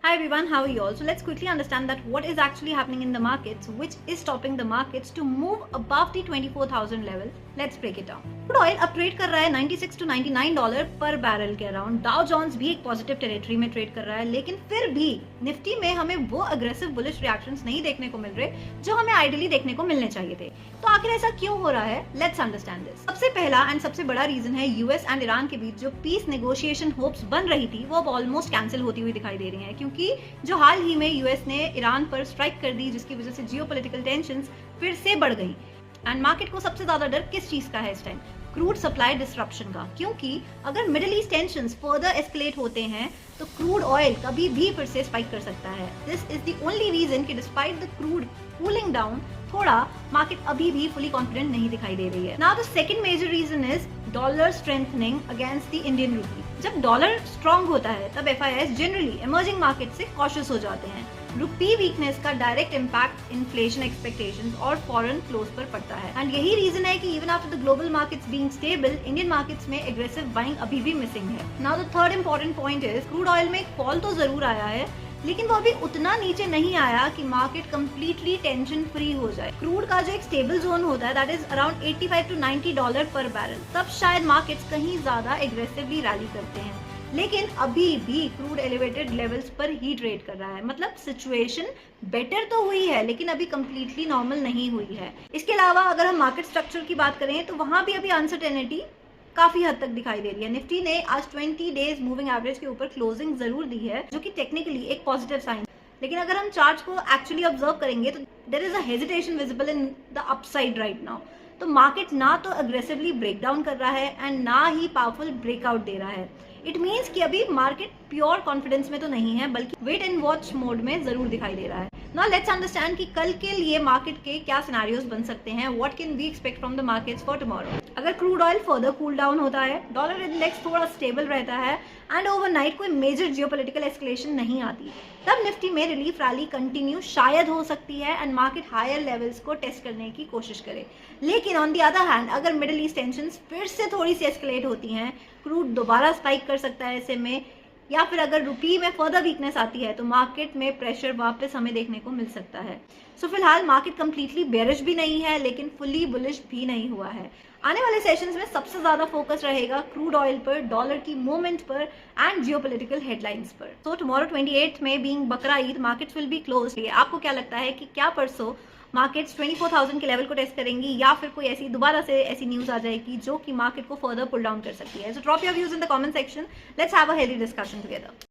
Hi everyone, how are you all? So let's quickly understand that what is actually happening in the markets, which is stopping the markets to move above the 24,000 level. Let's break it down. Crude oil अब trade कर रहा है 96 to 99 dollar पर barrel के around. Dow Jones भी एक positive territory में trade कर रहा है, लेकिन फिर भी निफ्टी में हमें वो अग्रेसिव बुलिश रिएक्शंस नहीं देखने को मिल रहे जो हमें आइडियली देखने को मिलने चाहिए थे. तो आखिर ऐसा क्यों हो रहा है? Let's understand this. सबसे पहला एंड सबसे बड़ा रीजन है यूएस एंड ईरान के बीच जो पीस नेगोशिएशन होप्स बन रही थी वो अब ऑलमोस्ट कैंसिल होती हुई दिखाई दे रही है, क्योंकि जो हाल ही में यूएस ने ईरान पर स्ट्राइक कर दी, जिसकी वजह से जियोपॉलिटिकल टेंशंस फिर से बढ़ गई. एंड मार्केट को सबसे ज्यादा डर किस चीज का है इस टाइम? क्रूड सप्लाई डिस्ट्रप्शन का, क्योंकि अगर middle east tensions further escalate होते हैं तो क्रूड ऑयल कभी भी फिर से स्पाइक कर सकता है. This is the only reason कि despite the crude cooling down थोड़ा मार्केट अभी भी फुली कॉन्फिडेंट नहीं दिखाई दे रही है. Now the second major reason is dollar strengthening against the Indian rupee. जब डॉलर स्ट्रांग होता है तब एफआईआईज जनरली इमर्जिंग मार्केट से कॉशियस हो जाते हैं. रुपी वीकनेस का डायरेक्ट इम्पैक्ट इन्फ्लेशन एक्सपेक्टेशंस और फॉरेन फ्लोज पर पड़ता है. एंड यही रीजन है कि even after the global markets being stable, Indian markets में एग्रेसिव बाइंग अभी भी मिसिंग है. Now the third important point is crude oil में एक फॉल तो जरूर आया है, लेकिन वो अभी उतना नीचे नहीं आया कि मार्केट कंप्लीटली टेंशन फ्री हो जाए. क्रूड का जो एक स्टेबल जोन होता है that is around 85 to 90 dollar पर बैरल, तब शायद मार्केट्स कहीं ज्यादा एग्रेसिवली रैली करते हैं. लेकिन अभी भी क्रूड एलिवेटेड लेवल्स पर ही ट्रेड कर रहा है. मतलब सिचुएशन बेटर तो हुई है लेकिन अभी कंप्लीटली नॉर्मल नहीं हुई है. इसके अलावा अगर हम मार्केट स्ट्रक्चर की बात करें तो वहां भी अभी अनसर्टेनिटी काफी हद तक दिखाई दे रही है. निफ्टी ने आज 20 डेज मूविंग एवरेज के ऊपर क्लोजिंग जरूर दी है, जो कि टेक्निकली एक पॉजिटिव साइन. लेकिन अगर हम चार्ट को एक्चुअली ऑब्जर्व करेंगे तो there is a hesitation visible in the upside right now. तो मार्केट ना तो अग्रेसिवली ब्रेक डाउन कर रहा है एंड ना ही पावरफुल ब्रेकआउट दे रहा है. इट मीन्स कि अभी मार्केट प्योर कॉन्फिडेंस में तो नहीं है, बल्कि वेट एंड वॉच मोड में जरूर दिखाई दे रहा है. नाउ लेट्स अंडरस्टैंड कि कल के लिए मार्केट के क्या सिनेरियोस बन सकते हैं. What can we expect from the markets for tomorrow? अगर crude oil further cool down होता है, डॉलर इंडेक्स थोड़ा स्टेबल रहता है एंड ओवरनाइट कोई मेजर जियोपॉलिटिकल एस्केलेशन नहीं आती, तब निफ्टी में रिलीफ रैली कंटिन्यू शायद हो सकती है एंड मार्केट हायर लेवल्स को टेस्ट करने की कोशिश करे. लेकिन ऑन द अदर हैंड अगर मिडिल ईस्ट टेंशंस फिर से थोड़ी सी एस्केलेट होती हैं, क्रूड दोबारा स्पाइक कर सकता है ऐसे में, या फिर अगर रुपी में फर्दर वीकनेस आती है तो मार्केट में प्रेशर वापस हमें देखने को मिल सकता है. सो फिलहाल मार्केट कंप्लीटली बेरिश भी नहीं है लेकिन फुली बुलिश भी नहीं हुआ है. आने वाले सेशंस में सबसे ज्यादा फोकस रहेगा क्रूड ऑयल पर, डॉलर की मूवमेंट पर एंड जियोपॉलिटिकल हेडलाइंस पर. सो टुमारो 28 में बीइंग बकरा Eid, markets will be closed. आपको क्या लगता है कि क्या परसों मार्केट्स 24,000 के लेवल को टेस्ट करेंगी या फिर कोई ऐसी दोबारा से ऐसी न्यूज आ जाएगी जो कि मार्केट को फर्दर पुल डाउन कर सकती है? So drop your views in the comment section. Let's have a healthy discussion together.